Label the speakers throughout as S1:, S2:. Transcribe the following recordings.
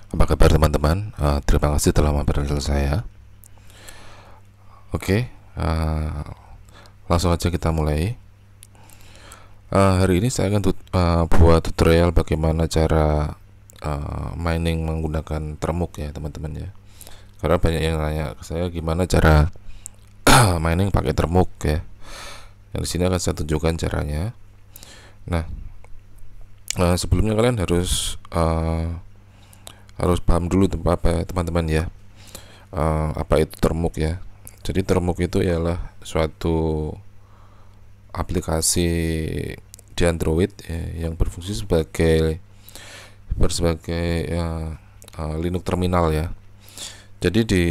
S1: Apa kabar teman-teman? Terima kasih telah mampir ke saya. Oke, langsung aja kita mulai. Hari ini saya akan buat tutorial bagaimana cara mining menggunakan termuk ya teman-teman ya. Karena banyak yang nanya ke saya gimana cara mining pakai termuk ya. Yang di sini akan saya tunjukkan caranya. Nah, sebelumnya kalian harus paham dulu teman-teman ya, apa itu termuk ya. Jadi termuk itu ialah suatu aplikasi di Android ya, yang berfungsi sebagai Linux terminal ya. Jadi di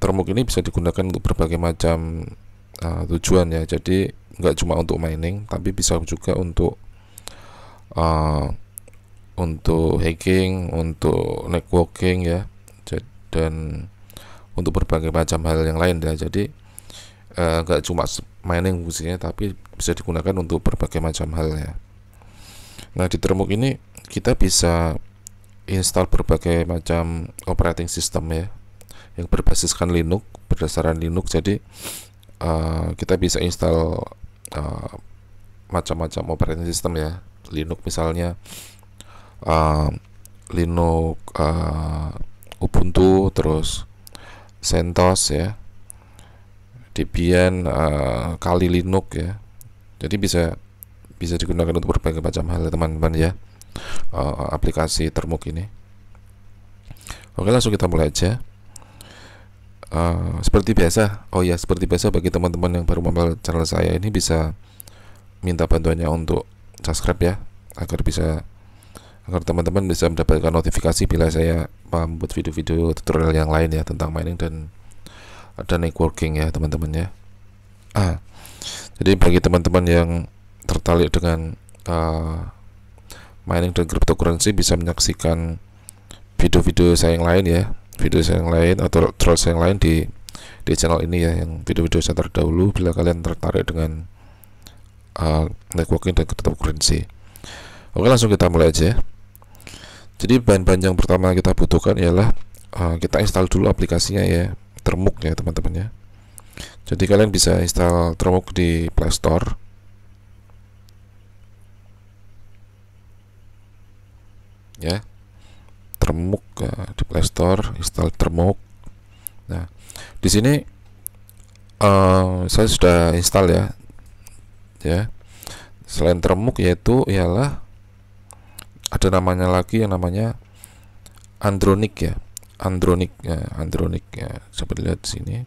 S1: termuk ini bisa digunakan untuk berbagai macam tujuan ya. Jadi nggak cuma untuk mining, tapi bisa juga untuk hacking, untuk networking ya, dan untuk berbagai macam hal yang lain ya. Jadi nggak cuma mining fungsinya, tapi bisa digunakan untuk berbagai macam hal ya. Nah, di termuk ini kita bisa install berbagai macam operating system ya, yang berbasiskan Linux, berdasarkan Linux. Jadi kita bisa install macam-macam operating system ya. Linux misalnya Linux, Ubuntu, terus CentOS ya, Debian, Kali Linux ya. Jadi bisa digunakan untuk berbagai macam hal teman-teman ya, aplikasi termuk ini. Oke, langsung kita mulai aja. Seperti biasa bagi teman-teman yang baru mampir channel saya ini, bisa minta bantuannya untuk subscribe ya, agar teman-teman bisa mendapatkan notifikasi bila saya membuat video-video tutorial yang lain ya, tentang mining dan networking ya teman-teman ya. Jadi bagi teman-teman yang tertarik dengan mining dan cryptocurrency, bisa menyaksikan video-video saya yang lain ya, atau tutorial saya yang lain di channel ini ya, yang video-video saya terdahulu, bila kalian tertarik dengan networking dan cryptocurrency. Oke, langsung kita mulai aja. Jadi bahan-bahan yang pertama kita butuhkan ialah kita install dulu aplikasinya ya, termuk ya teman-teman ya. Jadi kalian bisa install termuk di Play Store ya, termuk di Play Store, install termuk. Nah, di sini saya sudah install ya. Selain termuk, yaitu ialah ada namanya lagi yang namanya Andronic ya. Andronic ya. Coba lihat sini.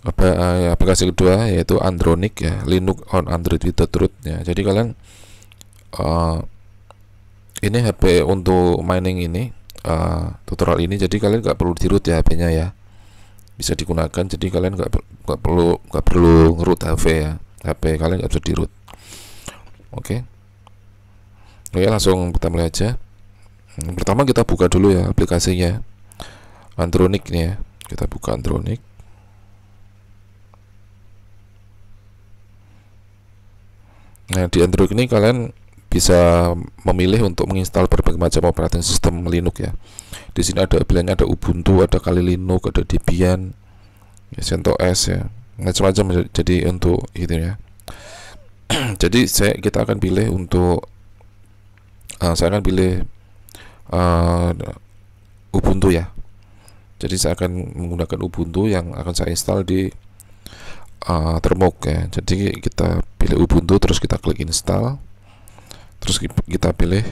S1: Aplikasi kedua yaitu Andronic ya, Linux on Android without root ya. Jadi kalian ini HP untuk mining ini, tutorial ini, jadi kalian nggak perlu di root ya HP-nya ya, bisa digunakan. Jadi kalian nggak perlu nge-root HP kalian nggak bisa di root. Oke, langsung kita mulai aja. Pertama kita buka dulu ya aplikasinya, Andronic nih ya. Kita buka Andronic. Nah, di Android ini kalian bisa memilih untuk menginstal berbagai macam operating system Linux ya. Di sini ada pilihannya, ada Ubuntu, ada Kali Linux, ada Debian, ya, CentOS ya, macam-macam. Jadi untuk gitu ya. Jadi kita akan pilih untuk saya akan pilih Ubuntu ya. Jadi saya akan menggunakan Ubuntu yang akan saya install di termuk ya. Jadi kita pilih Ubuntu, terus kita klik install, terus kita pilih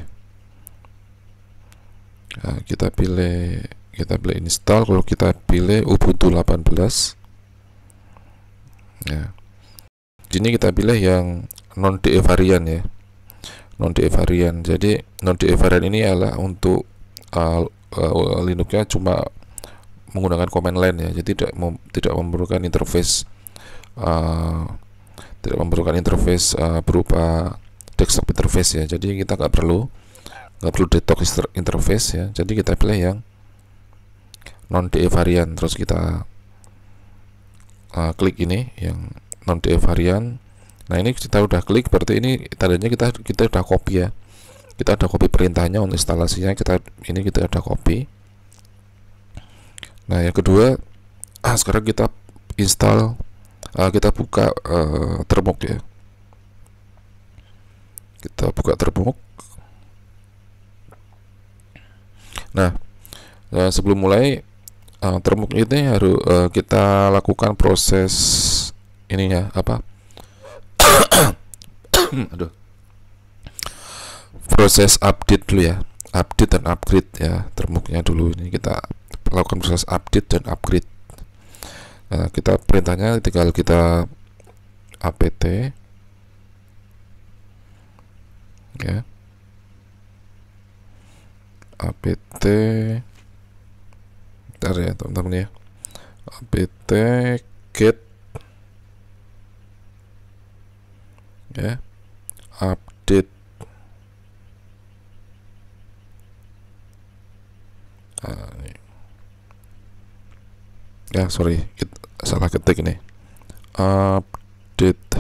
S1: install. Kalau kita pilih Ubuntu 18 ya, ini kita pilih yang non DE varian ya, non DE varian. Jadi non DE varian ini adalah untuk Linuxnya cuma menggunakan command line ya, jadi tidak memerlukan interface berupa desktop interface ya. Jadi kita nggak perlu detox interface ya. Jadi kita pilih yang non DE varian, terus kita klik ini yang non DE varian. Nah, ini kita udah klik, berarti ini tandanya kita udah copy ya. kita ada copy perintahnya, untuk instalasinya kita ada copy. Nah yang kedua, sekarang kita install, kita buka termuk ya. Kita buka termuk. Nah sebelum mulai termuk ini harus kita lakukan proses ini ya, aduh, proses update dulu ya, update dan upgrade ya termuknya dulu. Ini kita lakukan proses update dan upgrade. Nah, kita perintahnya tinggal kita apt ya, apt, bentar ya teman-teman ya, apt get ya, update ya, sorry, salah ketik ini, update,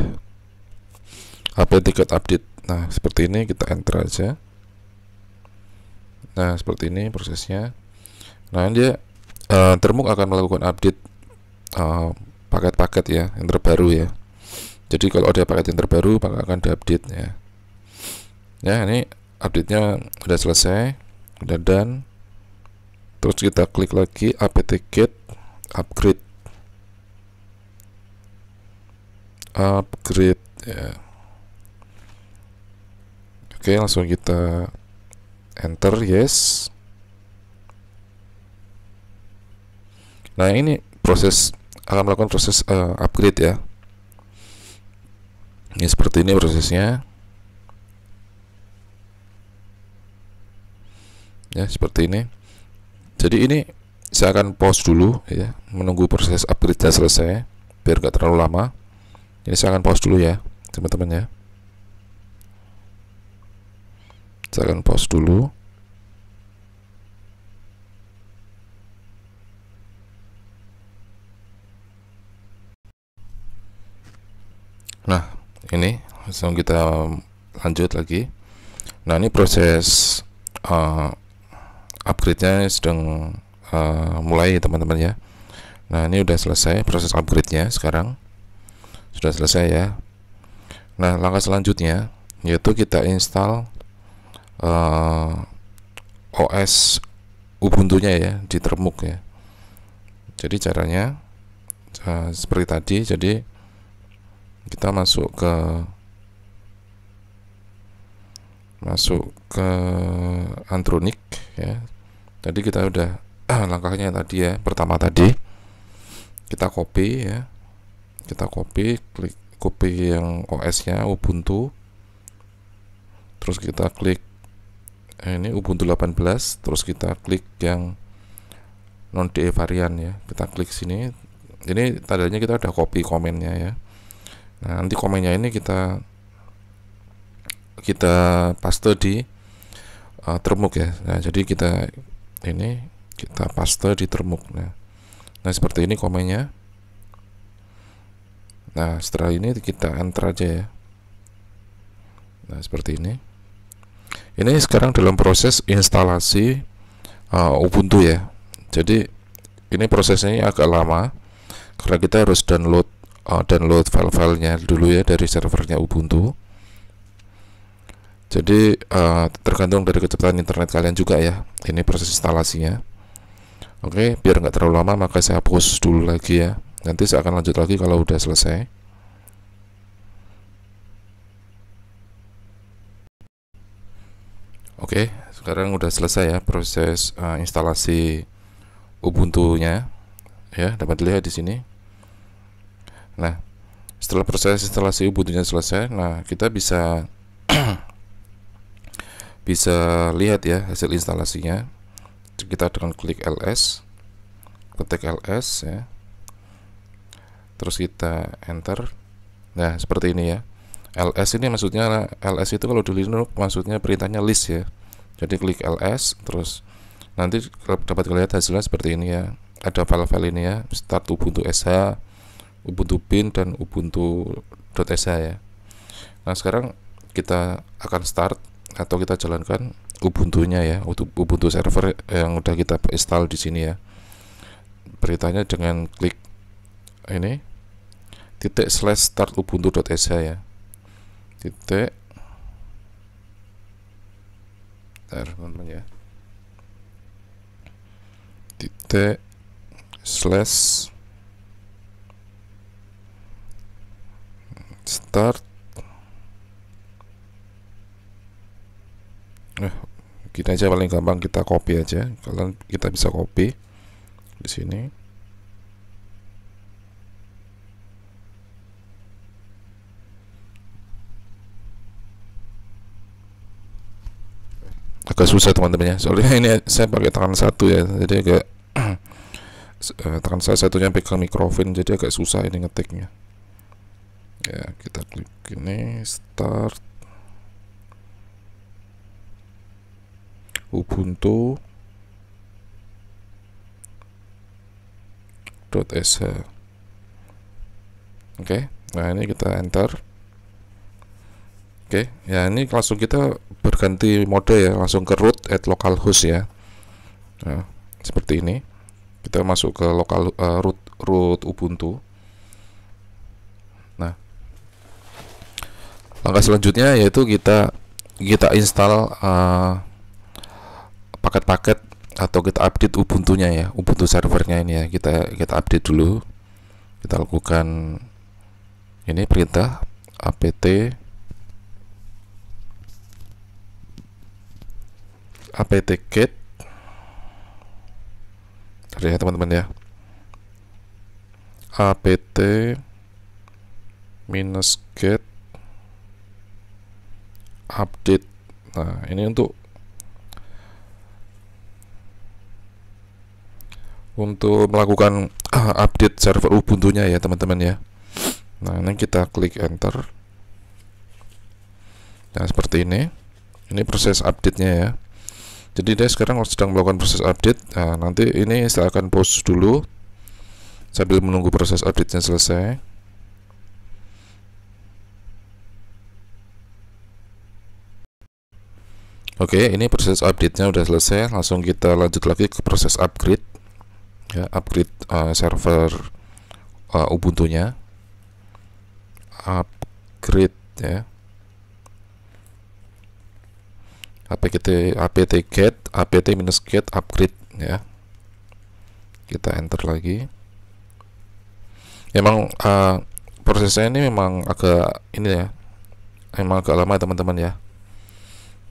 S1: apt get update. Nah seperti ini, kita enter aja. Nah seperti ini prosesnya. Nah dia termuk akan melakukan update paket-paket ya yang terbaru ya. Jadi kalau ada paket yang terbaru maka akan diupdate ya. Ya ini update-nya udah selesai, udah done. Terus kita klik lagi apt get upgrade ya. Oke, langsung kita enter yes. Nah ini proses, akan melakukan proses upgrade ya. Ini seperti ini prosesnya ya, seperti ini. Jadi ini saya akan pause dulu ya, menunggu proses upgrade selesai biar gak terlalu lama. Ini saya akan pause dulu ya teman-teman ya. Saya akan pause dulu. Nah ini langsung kita lanjut lagi. Nah ini proses upgrade-nya sedang mulai teman-teman ya. Nah ini udah selesai proses upgrade-nya, sekarang sudah selesai ya. Nah langkah selanjutnya yaitu kita install OS Ubuntu-nya ya di termuk ya. Jadi caranya seperti tadi. Jadi kita masuk ke Antronic ya. Tadi kita udah langkahnya tadi ya, pertama tadi kita copy ya, kita klik copy yang OS-nya Ubuntu, terus kita klik ini Ubuntu 18, terus kita klik yang non DE varian ya, kita klik sini. Ini tandanya kita udah copy komennya ya. Nah nanti komennya ini kita paste di termuk ya. Nah jadi kita paste di termuk. Nah seperti ini komennya. Nah setelah ini kita enter aja ya. Nah seperti ini. Ini sekarang dalam proses instalasi Ubuntu ya. Jadi ini prosesnya agak lama karena kita harus download file-filenya dulu ya dari servernya Ubuntu. Jadi tergantung dari kecepatan internet kalian juga ya, ini proses instalasinya. Oke, biar nggak terlalu lama maka saya pause dulu lagi ya. Nanti saya akan lanjut lagi kalau udah selesai. Oke, sekarang udah selesai ya proses instalasi Ubuntu-nya ya, dapat dilihat di sini. Nah, setelah proses instalasi Ubuntu-nya selesai, nah kita bisa lihat ya hasil instalasinya. Kita dengan klik ls, ketik ls ya, terus kita enter. Nah seperti ini ya. ls ini maksudnya, ls itu kalau di Linux maksudnya perintahnya list ya. Jadi klik ls, terus nanti dapat lihat hasilnya seperti ini ya. Ada file-file ini ya, start ubuntu sh, ubuntu bin, dan ubuntu.sh ya. Nah sekarang kita akan start atau kita jalankan Ubuntu-nya ya, Ubuntu server yang udah kita install di sini ya. Beritanya dengan klik ini /start ubuntu.sh ya. Teman-teman ya. /start gini aja, paling gampang kita copy aja. Kalian kita bisa copy di sini. Agak susah teman-teman ya, soalnya ini saya pakai tangan satu ya, jadi agak tangan saya satunya pegang mikrofon, jadi agak susah ini ngetiknya ya. Kita klik ini start ubuntu.sh. Oke, nah ini kita enter. Oke, ya ini langsung kita berganti mode ya, langsung ke root at localhost ya. Nah, seperti ini. Kita masuk ke root Ubuntu. Nah, langkah selanjutnya yaitu kita install paket-paket atau kita update Ubuntu-nya ya, Ubuntu servernya ini ya. Kita update dulu. Kita lakukan ini perintah apt-get ya teman-teman ya, apt-get update. Nah, ini untuk melakukan update server Ubuntu-nya ya teman-teman ya. Nah, ini kita klik enter. Nah, seperti ini. Ini proses update-nya ya. Jadi dia sekarang sedang melakukan proses update. Nah, nanti ini saya akan pause dulu sambil menunggu proses update-nya selesai. Oke, ini proses update-nya udah selesai. Langsung kita lanjut lagi ke proses upgrade ya, upgrade server Ubuntu-nya. Upgrade ya. apt-get apt-get upgrade ya. Kita enter lagi. Memang prosesnya ini memang agak ini ya, memang agak lama teman-teman ya.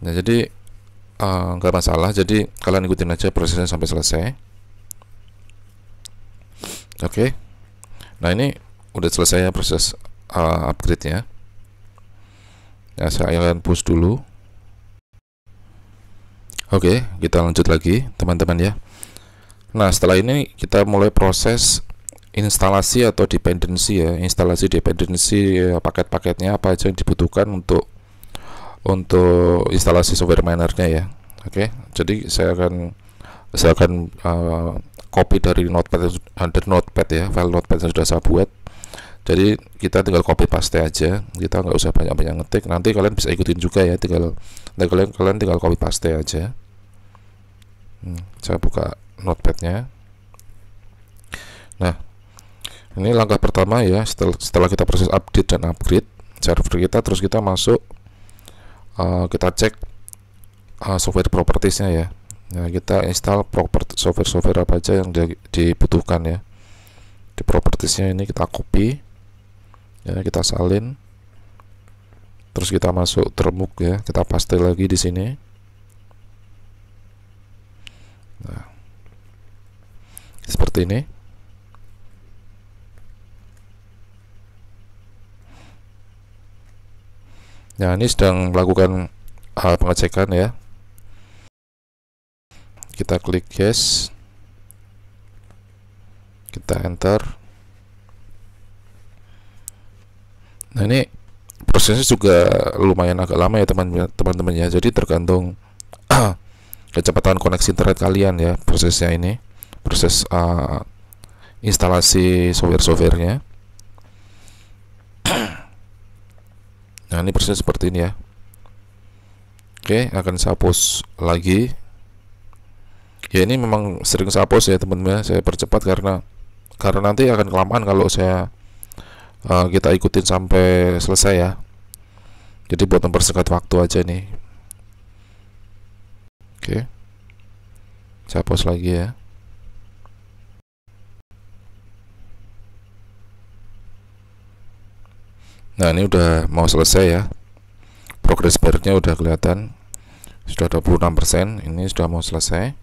S1: Nah, jadi nggak masalah, jadi kalian ikutin aja prosesnya sampai selesai. Oke. Nah, ini udah selesai ya proses upgrade-nya. Ya, saya akan push dulu. Oke, kita lanjut lagi teman-teman ya. Nah, setelah ini kita mulai proses instalasi atau dependency ya, instalasi dependency paket-paketnya apa aja yang dibutuhkan untuk instalasi software manager-nya ya. Oke, jadi saya akan copy dari notepad ya, file notepad yang sudah saya buat. Jadi kita tinggal copy paste aja, kita nggak usah banyak-banyak ngetik. Nanti kalian bisa ikutin juga ya, kalian tinggal copy paste aja. Saya buka notepadnya. Nah, ini langkah pertama ya, setelah kita proses update dan upgrade server kita, terus kita masuk, kita cek software propertiesnya ya. Nah, kita install software apa aja yang dibutuhkan ya. Di propertiesnya ini kita copy ya, kita salin, terus kita masuk termuk ya, kita paste lagi di sini. Nah, seperti ini. Nah, ini sedang melakukan pengecekan ya. Kita klik yes, kita enter. Nah, ini prosesnya juga lumayan agak lama ya teman-teman ya. Jadi tergantung kecepatan koneksi internet kalian ya, prosesnya ini, proses instalasi software-nya. Nah, ini proses seperti ini ya. Oke, akan saya hapus lagi. Ya ini memang sering saya hapus ya teman-teman, saya percepat karena nanti akan kelamaan kalau kita ikutin sampai selesai ya. Jadi buat mempersingkat waktu aja nih. Oke, saya hapus lagi ya. Nah ini udah mau selesai ya, progress bar-nya udah kelihatan, sudah 26%. Ini sudah mau selesai.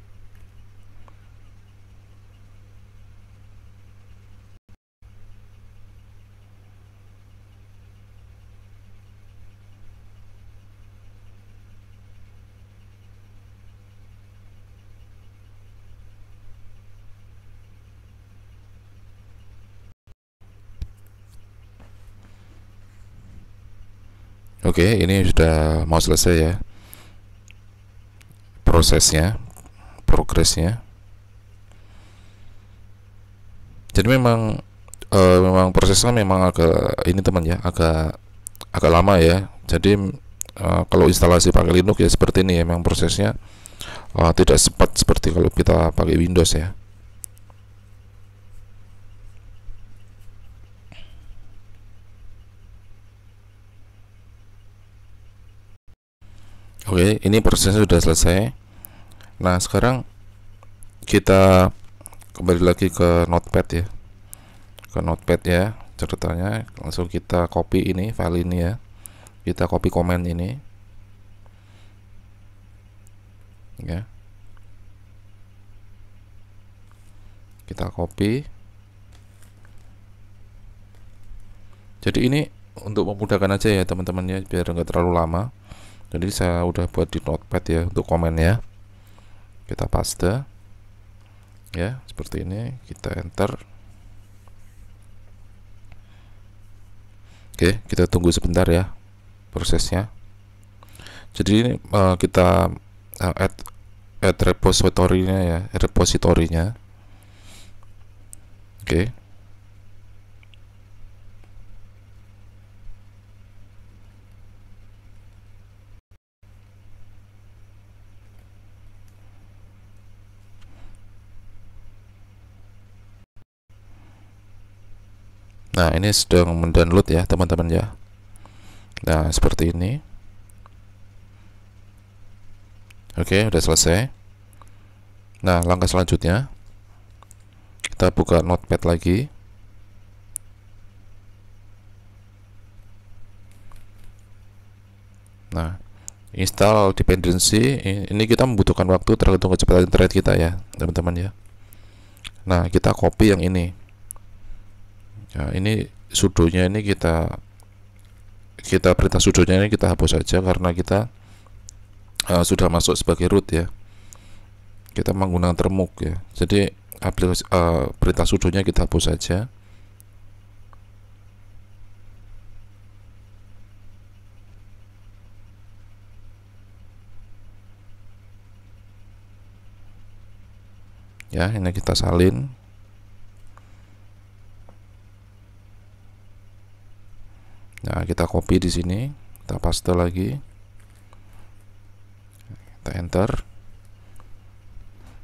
S1: Oke, ini sudah mau selesai ya prosesnya, progresnya. Jadi memang prosesnya memang agak ini teman ya, agak lama ya. Jadi kalau instalasi pakai Linux ya seperti ini ya, memang prosesnya tidak cepat seperti kalau kita pakai Windows ya. Oke, ini prosesnya sudah selesai. Nah, sekarang kita kembali lagi ke Notepad ya. Ke Notepad ya, catatannya langsung kita copy ini file ini ya. Kita copy komen ini. Ya. Kita copy. Jadi ini untuk memudahkan aja ya teman-teman ya, biar nggak terlalu lama. Jadi saya udah buat di Notepad ya untuk komen ya. Kita paste ya seperti ini, kita enter. Oke, kita tunggu sebentar ya prosesnya. Jadi ini kita add repositorinya ya, repositorinya. Oke. Nah, ini sedang mendownload ya teman-teman ya. Nah, seperti ini. Oke, udah selesai. Nah, langkah selanjutnya kita buka Notepad lagi. Nah, install dependency. Ini kita membutuhkan waktu tergantung kecepatan internet kita ya teman-teman ya. Nah, kita copy yang ini. Nah, ini sudonya ini kita perintah sudonya ini kita hapus saja karena kita sudah masuk sebagai root ya. Kita menggunakan termuk ya. Jadi aplikasi perintah sudonya kita hapus saja. Ya, ini kita salin. Nah, kita copy di sini, kita paste lagi, kita enter.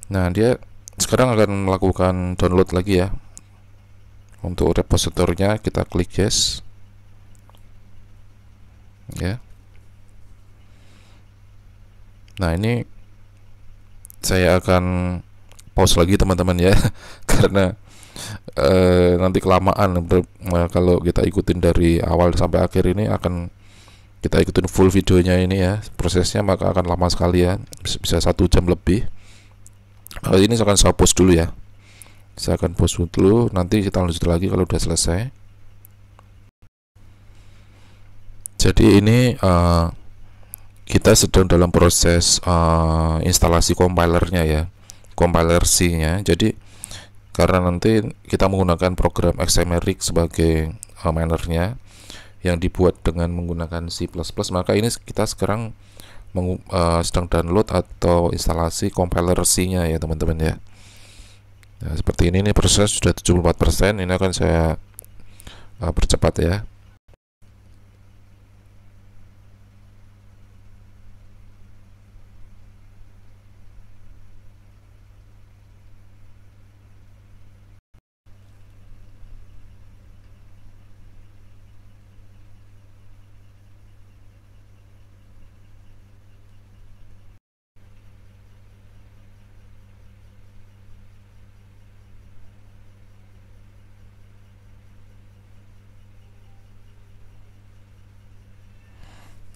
S1: Nah, dia sekarang akan melakukan download lagi ya. Untuk repositorinya kita klik yes, ya. Nah, ini saya akan pause lagi teman-teman ya, karena nanti kelamaan kalau kita ikutin dari awal sampai akhir ini akan kita ikutin full videonya ini ya, prosesnya maka akan lama sekali ya, bisa 1 jam lebih. Kali ini saya akan pause dulu ya, saya akan pause dulu, nanti kita lanjut lagi kalau udah selesai. Jadi ini kita sedang dalam proses instalasi compilernya ya, compiler C-nya. Jadi karena nanti kita menggunakan program XMRX sebagai minernya yang dibuat dengan menggunakan C++, maka ini kita sekarang sedang download atau instalasi compiler C-nya ya teman-teman ya. Nah, seperti ini proses sudah 74%. Ini akan saya percepat ya.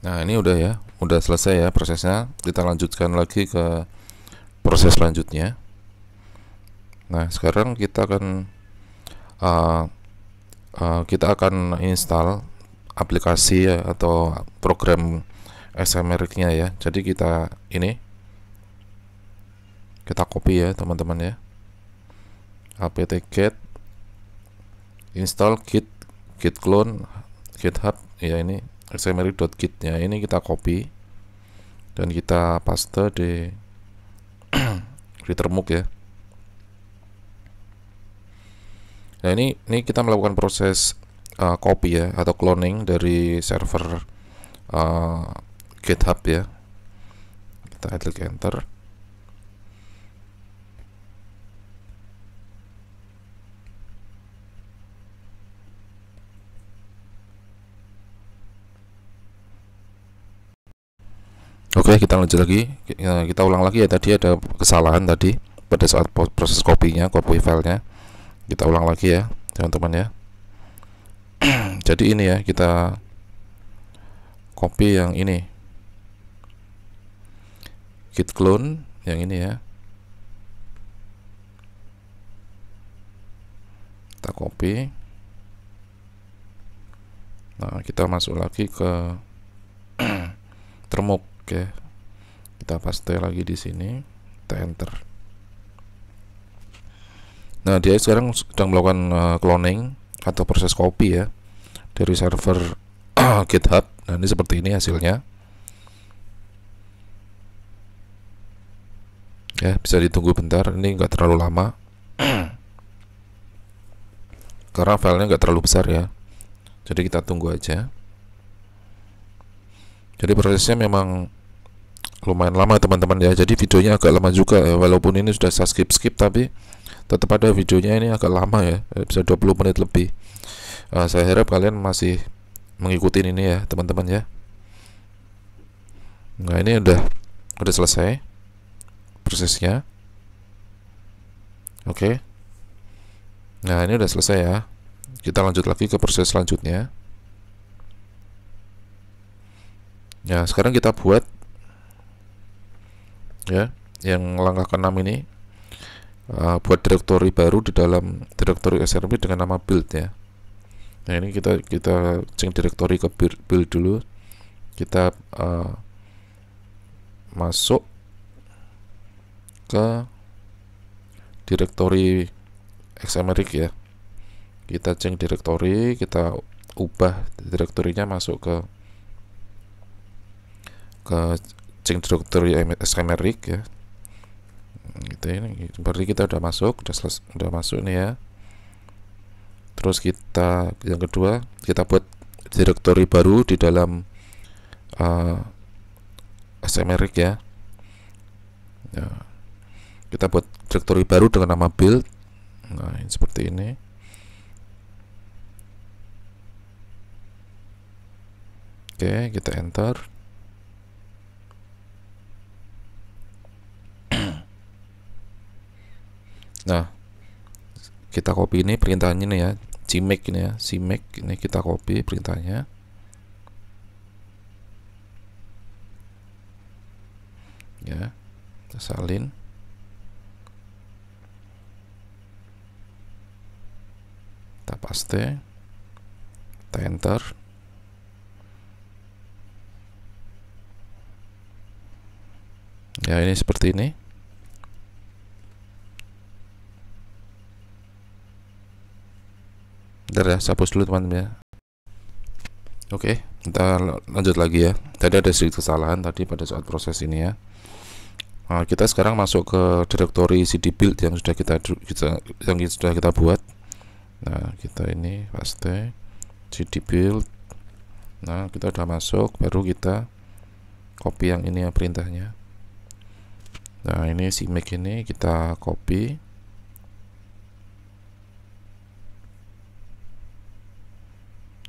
S1: Nah, ini udah ya, udah selesai ya prosesnya. Kita lanjutkan lagi ke proses selanjutnya. Nah, sekarang uh, kita akan install aplikasi ya, atau program XMRIC-nya ya. Jadi kita copy ya teman-teman ya, apt-get install git clone github ya, ini xmric.git ya, ini kita copy dan kita paste di termuk ya. Nah, ini kita melakukan proses copy ya, atau cloning dari server GitHub ya. Kita klik enter. Oke, kita lanjut lagi. Kita ulang lagi ya, tadi ada kesalahan tadi pada saat proses copy filenya. Kita ulang lagi ya teman-teman ya. Jadi ini ya, kita copy yang ini, git clone yang ini ya, kita copy. Nah, kita masuk lagi ke termuk ya, kita paste lagi di sini, kita enter. Nah, dia sekarang sedang melakukan cloning atau proses copy ya dari server GitHub. Nah, ini seperti ini hasilnya ya, bisa ditunggu bentar, ini enggak terlalu lama karena filenya enggak terlalu besar ya, jadi kita tunggu aja. Jadi prosesnya memang lumayan lama teman-teman ya, jadi videonya agak lama juga ya, walaupun ini sudah saya skip tapi tetap ada videonya ini agak lama ya, bisa 20 menit lebih. Saya harap kalian masih mengikuti ini ya teman-teman ya. Nah, ini udah selesai prosesnya. Oke. Nah, ini udah selesai ya. Kita lanjut lagi ke proses selanjutnya. Ya, sekarang kita buat ya yang langkah ke-6 ini, buat direktori baru di dalam direktori XMRIC dengan nama build ya. Nah, ini kita cek direktori ke build dulu. Kita masuk ke direktori XMRIC ya. Kita cek direktori, kita ubah direktorinya masuk ke cek direktori XMRIC ya. Gitu, ini berarti kita udah masuk, udah masuk nih ya. Terus kita yang kedua, kita buat direktori baru di dalam XMRIC ya. Kita buat direktori baru dengan nama build. Nah, ini seperti ini. Oke, kita enter. Nah, kita copy ini perintahnya nih ya, cmake ini ya, cmake ini kita copy perintahnya. Ya, kita salin. Kita paste. Kita enter. Ya, ini seperti ini. Bentar ya, saya hapus dulu teman-teman ya. Oke, kita lanjut lagi ya. Tadi ada sedikit kesalahan tadi pada saat proses ini ya. Nah, kita sekarang masuk ke direktori cd build yang sudah kita buat. Nah, kita ini paste cd build. Nah, kita udah masuk, baru kita copy yang ini ya perintahnya. Nah, ini cmake ini kita copy.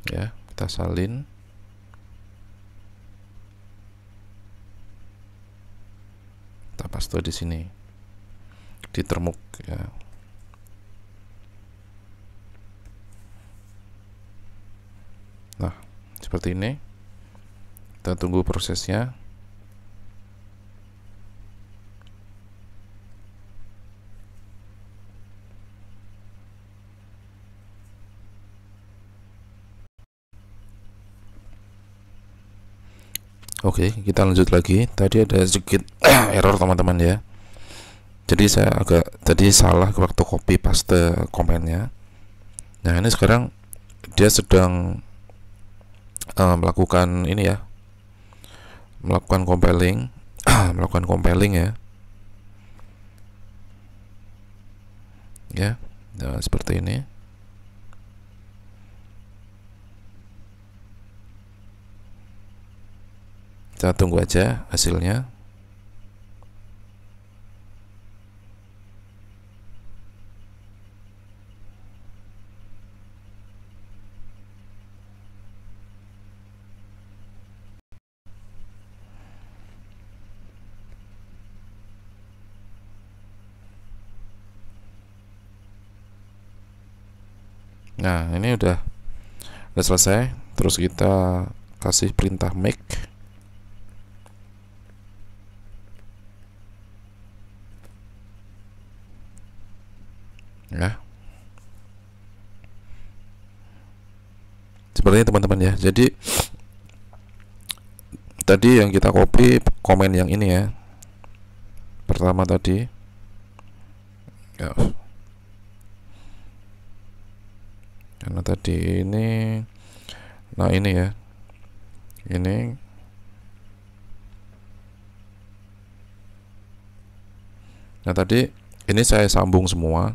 S1: Ya, kita salin. Kita paste di sini di termuk ya. Nah, seperti ini. Kita tunggu prosesnya. Oke, kita lanjut lagi. Tadi ada sedikit error teman-teman ya. Jadi saya agak tadi salah waktu copy paste komennya. Nah ini sekarang dia sedang melakukan ini ya, melakukan compiling melakukan compiling ya. Nah, seperti ini. Kita tunggu aja hasilnya. Nah ini udah selesai. Terus kita kasih perintah make. Ya, seperti ini teman-teman ya. Jadi tadi yang kita copy komen yang ini ya, pertama tadi ya, karena tadi ini, nah ini ya, ini nah tadi ini saya sambung semua.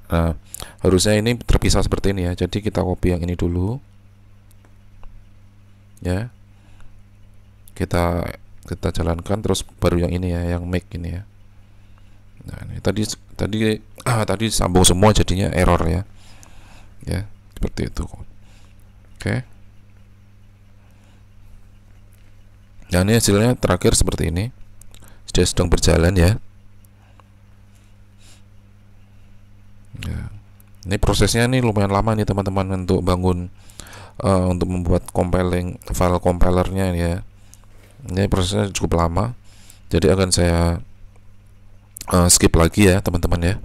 S1: Nah harusnya ini terpisah seperti ini ya. Jadi kita copy yang ini dulu ya, kita jalankan, terus baru yang ini ya, yang make ini ya. Nah ini tadi sambung semua, jadinya error ya. Ya seperti itu. Oke. Nah ini hasilnya terakhir seperti ini. Sudah sedang berjalan ya. Ya, ini prosesnya nih lumayan lama nih teman-teman untuk bangun untuk membuat compiling file compilernya ya. Ini prosesnya cukup lama, jadi akan saya skip lagi ya teman-teman ya.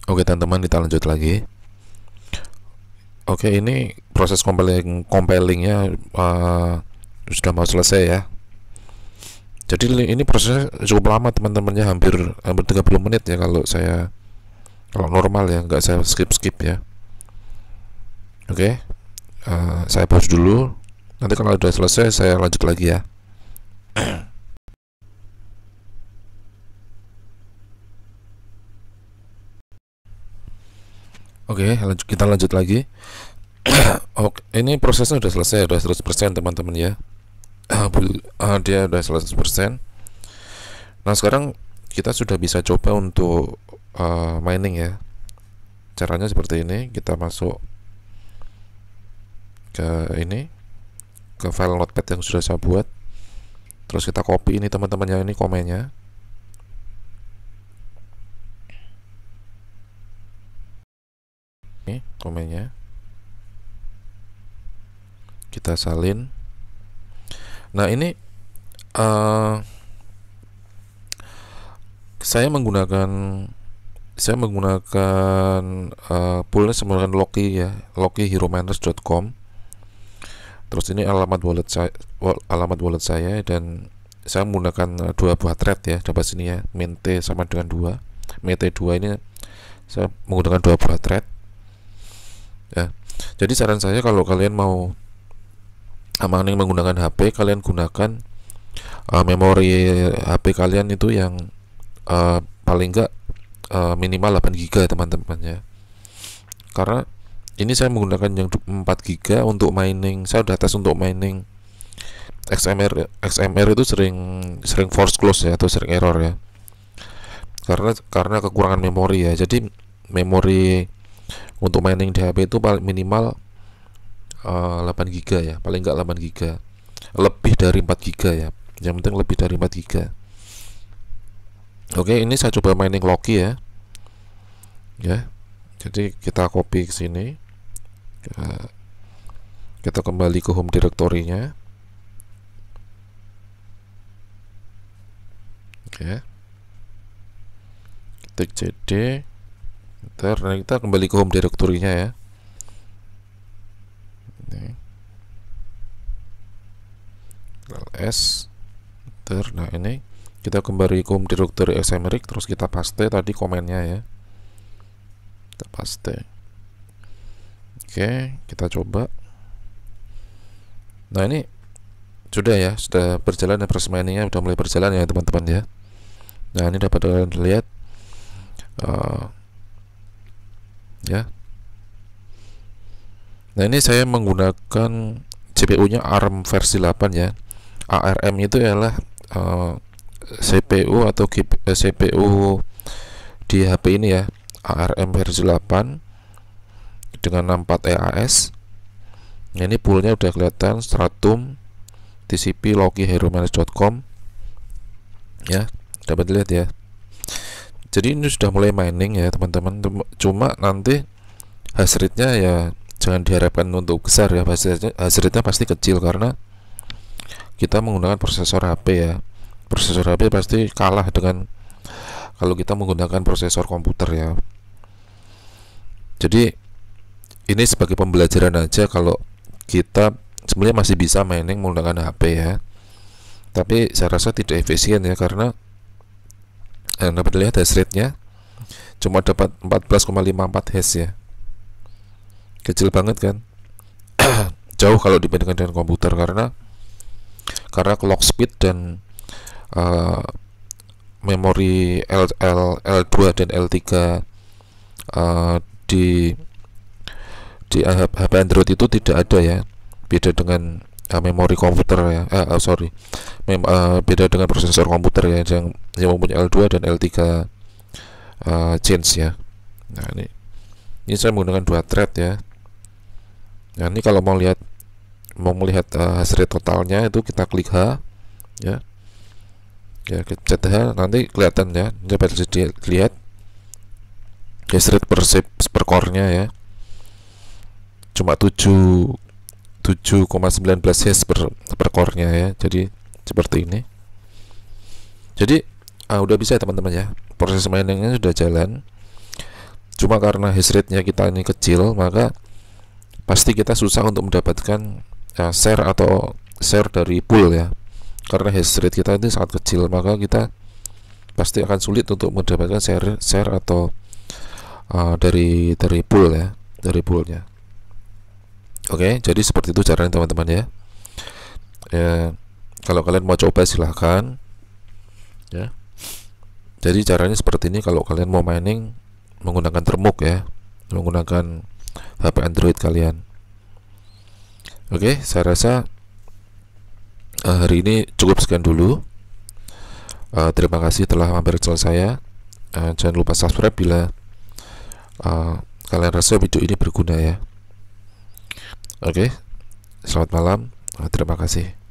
S1: Oke teman-teman, kita lanjut lagi. Oke, ini proses compilingnya sudah mau selesai ya. Jadi ini prosesnya cukup lama teman-temannya, hampir 30 menit ya kalau normal ya, nggak saya skip ya. Oke, saya pause dulu. Nanti kalau udah selesai saya lanjut lagi ya. Oke, kita lanjut lagi. Oke, ini prosesnya udah selesai, udah 100% teman-teman ya. Dia udah 100%. Nah sekarang kita sudah bisa coba untuk mining ya. Caranya seperti ini. Kita masuk ke file notepad yang sudah saya buat. Terus kita copy ini teman-teman yang ini komennya. Ini komennya. Kita salin. Nah ini saya menggunakan poolnya menggunakan Loki ya, loki-herominers.com. Terus ini alamat wallet saya, dan saya menggunakan 2 buah thread ya, dapat sini ya, mint sama dengan 2. Mint 2 ini saya menggunakan 2 buah thread ya. Jadi saran saya kalau kalian mau mining menggunakan HP, kalian gunakan memori HP kalian itu yang paling enggak minimal 8 GB teman-teman ya. Karena ini saya menggunakan yang 4 GB untuk mining. Saya udah tes untuk mining XMR itu sering force close ya, atau sering error ya. Karena kekurangan memori ya. Jadi memori untuk mining di HP itu paling minimal 8 GB ya, paling enggak 8 GB. Lebih dari 4 GB ya. Yang penting lebih dari 4 GB. Oke, ini saya coba mining Loki ya. Ya. Jadi kita copy ke sini. Kita kembali ke home directory-nya. Oke. Ketik cd. Nah, kita kembali ke home directory-nya ya. S. Nah, ini kita kembali ke home directory XMRX, terus kita paste tadi komennya ya. Kita paste. Oke, kita coba. Nah, ini sudah ya, sudah berjalan ya, proses miningnya sudah mulai berjalan ya teman-teman ya. Nah, ini dapat kalian lihat ya. Nah, ini saya menggunakan CPU-nya ARM versi 8 ya. ARM itu adalah CPU atau CPU di HP ini ya. ARM versi 8 dengan 64 EAS. Nah, ini poolnya udah kelihatan, Stratum, TCP, Loki, HeroManage.com ya, dapat dilihat ya. Jadi ini sudah mulai mining ya teman-teman. Cuma nanti hash rate-nya ya jangan diharapkan untuk besar ya. Hash rate-nya pasti kecil karena kita menggunakan prosesor HP ya. Prosesor HP pasti kalah dengan kalau kita menggunakan prosesor komputer ya. Jadi ini sebagai pembelajaran aja, kalau kita sebenarnya masih bisa mining menggunakan HP ya. Tapi saya rasa tidak efisien ya, karena dapat lihat hash rate-nya cuma dapat 14,54 hash ya. Kecil banget kan. Jauh kalau dibandingkan dengan komputer, karena clock speed dan memori L2 dan L3 di HP Android itu tidak ada ya. Beda dengan memori komputer ya. Beda dengan prosesor komputer ya, yang mempunyai L2 dan L3 chains ya. Nah, ini saya menggunakan 2 thread ya. Nah, ini kalau mau melihat hash rate totalnya itu kita klik H ya. Ya, pencet H, nanti kelihatan ya. Ini dapat dilihat hash rate per core-nya ya. Cuma 7,19 hash per core-nya ya. Jadi seperti ini. Jadi udah bisa teman-teman ya. Proses miningnya sudah jalan. Cuma karena hash rate-nya kita ini kecil, maka pasti kita susah untuk mendapatkan share dari pool ya. Karena hash rate kita ini sangat kecil, maka kita pasti akan sulit untuk mendapatkan share atau dari pool ya, dari poolnya. Oke, jadi seperti itu caranya teman-teman ya. Kalau kalian mau coba silahkan ya. Jadi caranya seperti ini kalau kalian mau mining menggunakan termuk ya, menggunakan HP Android kalian. Oke, saya rasa hari ini cukup sekian dulu. Terima kasih telah mampir channel saya. Jangan lupa subscribe bila kalian rasa video ini berguna ya. Oke, selamat malam. Terima kasih.